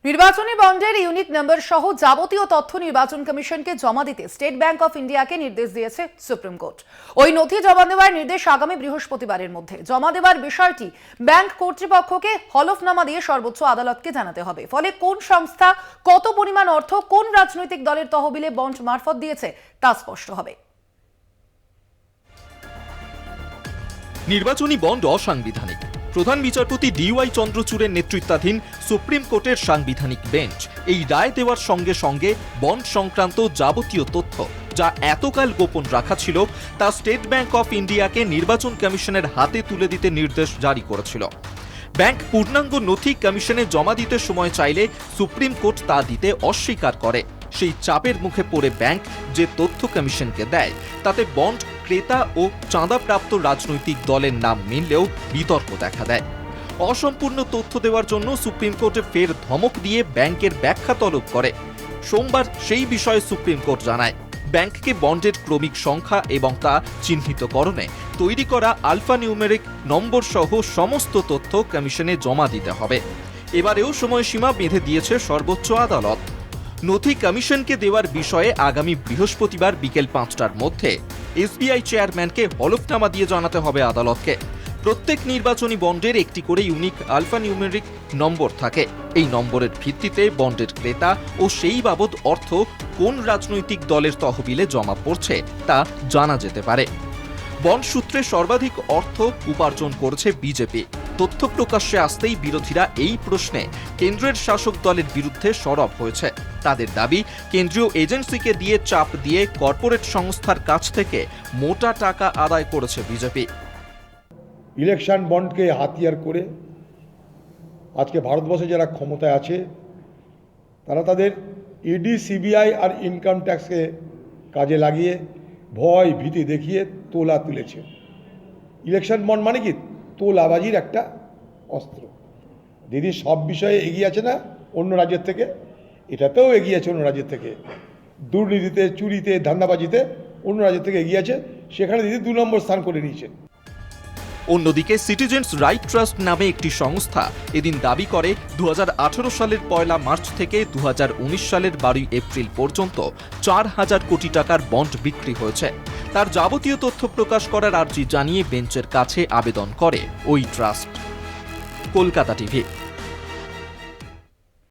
নির্বাচনী বন্ডের ইউনিট নম্বর সহ যাবতীয় তথ্য নির্বাচন কমিশনকে জমা দিতে স্টেট ব্যাংক অফ ইন্ডিয়াকে নির্দেশ দিয়েছে সুপ্রিম কোর্ট। ওই নথি জমা দেওয়ার নির্দেশ আগামী বৃহস্পতিবারের মধ্যে। জমা দেওয়ার বিষয়টি ব্যাংক কর্তৃপক্ষকে হলফনামা দিয়ে সর্বোচ্চ আদালতকে জানাতে হবে। ফলে কোন সংস্থা কত পরিমাণ অর্থ কোন রাজনৈতিক দলের তহবিলে বন্ড মারফত দিয়েছে তা স্পষ্ট হবে। নির্বাচনী বন্ড অসাংবিধানিক। প্রধান বিচারপতি ডিওয়াই চন্দ্রচূড়ের নেতৃত্বাধীন সুপ্রিম কোর্টের সাংবিধানিক বেঞ্চ এই রায় দেওয়ার সঙ্গে সঙ্গে বন্ড সংক্রান্ত যাবতীয় তথ্য যা এতকাল গোপন রাখা ছিল তা স্টেট ব্যাংক অফ ইন্ডিয়াকে নির্বাচন কমিশনের হাতে তুলে দিতে নির্দেশ জারি করেছিল। ব্যাংক পূর্ণাঙ্গ নথি কমিশনে জমা দিতে সময় চাইলে সুপ্রিম কোর্ট তা দিতে অস্বীকার করে। সেই চাপের মুখে পড়ে ব্যাংক যে তথ্য কমিশনকে দেয় তাতে বন্ড ক্রেতা ও চাঁদাপ্রাপ্ত রাজনৈতিক দলের নাম মিললেও বিতর্ক দেখা দেয়। অসম্পূর্ণ তথ্য দেওয়ার জন্য সুপ্রিম কোর্টে ফের ধমক দিয়ে ব্যাংকের ব্যাখ্যা তলব করে। সোমবার সেই বিষয়ে সুপ্রিম কোর্ট জানায় ব্যাংককে বন্ডের ক্রমিক সংখ্যা এবং তা চিহ্নিতকরণে তৈরি করা আলফানিউমেরিক নম্বর সহ সমস্ত তথ্য কমিশনে জমা দিতে হবে। এবারেও সময়সীমা বেঁধে দিয়েছে সর্বোচ্চ আদালত। নথি কমিশনকে দেওয়ার বিষয়ে আগামী বৃহস্পতিবার বিকেল 5টার মধ্যে এসবিআই চেয়ারম্যানকে হলফনামা দিয়ে জানাতে হবে আদালতকে। প্রত্যেক নির্বাচনী বন্ডের একটি করে ইউনিক আলফানিউমেরিক নম্বর থাকে। এই নম্বরের ভিত্তিতে বন্ডের ক্রেতা ও সেই বাবদ অর্থ কোন রাজনৈতিক দলের তহবিলে জমা পড়ছে তা জানা যেতে পারে। বন্ড সূত্রে সর্বাধিক অর্থ উপার্জন করেছে বিজেপি। তথ্য প্রকাশ্যে আসতেই বিরোধীরা এই প্রশ্নে কেন্দ্রের শাসক দলের বিরুদ্ধে সরব হয়েছে। তাদের দাবি কেন্দ্রীয় এজেন্সিকে দিয়ে চাপ দিয়ে কর্পোরেট সংস্থার কাছ থেকে মোটা টাকা আদায় করেছে বিজেপি। ইলেকশন বন্ডকে হাতিয়ার করে আজকে ভারতবর্ষে যারা ক্ষমতায় আছে তারা তাদের ইডি, সিবিআই আর ইনকাম ট্যাক্সকে কাজে লাগিয়ে ভয় ভীতি দেখিয়ে তোলা তুলেছে। ইলেকশন বন্ড মানে কি? তোলাবাজির একটা অস্ত্র। দিদি সব বিষয়ে এগিয়ে আছে না অন্য রাজ্যের থেকে, এটাতেও এগিয়ে আছে অন্য রাজ্যের থেকে। দুর্নীতিতে, চুরিতে, ধান্দাবাজিতে অন্য রাজ্যের থেকে এগিয়ে আছে, সেখানে দিদি 2 নম্বর স্থান করে নিয়েছে। অন্যদিকে সিটিজেন্স রাইট ট্রাস্ট নামে একটি সংস্থা এদিন দাবি করে 2018 সালের 1 মার্চ থেকে 2019 সালের 12 এপ্রিল পর্যন্ত 4000 কোটি টাকার বন্ড বিক্রি হয়েছে। তার যাবতীয় তথ্য প্রকাশ করার আর্জি জানিয়ে বেঞ্চের কাছে আবেদন করে ওই ট্রাস্ট। কলকাতা টিভি।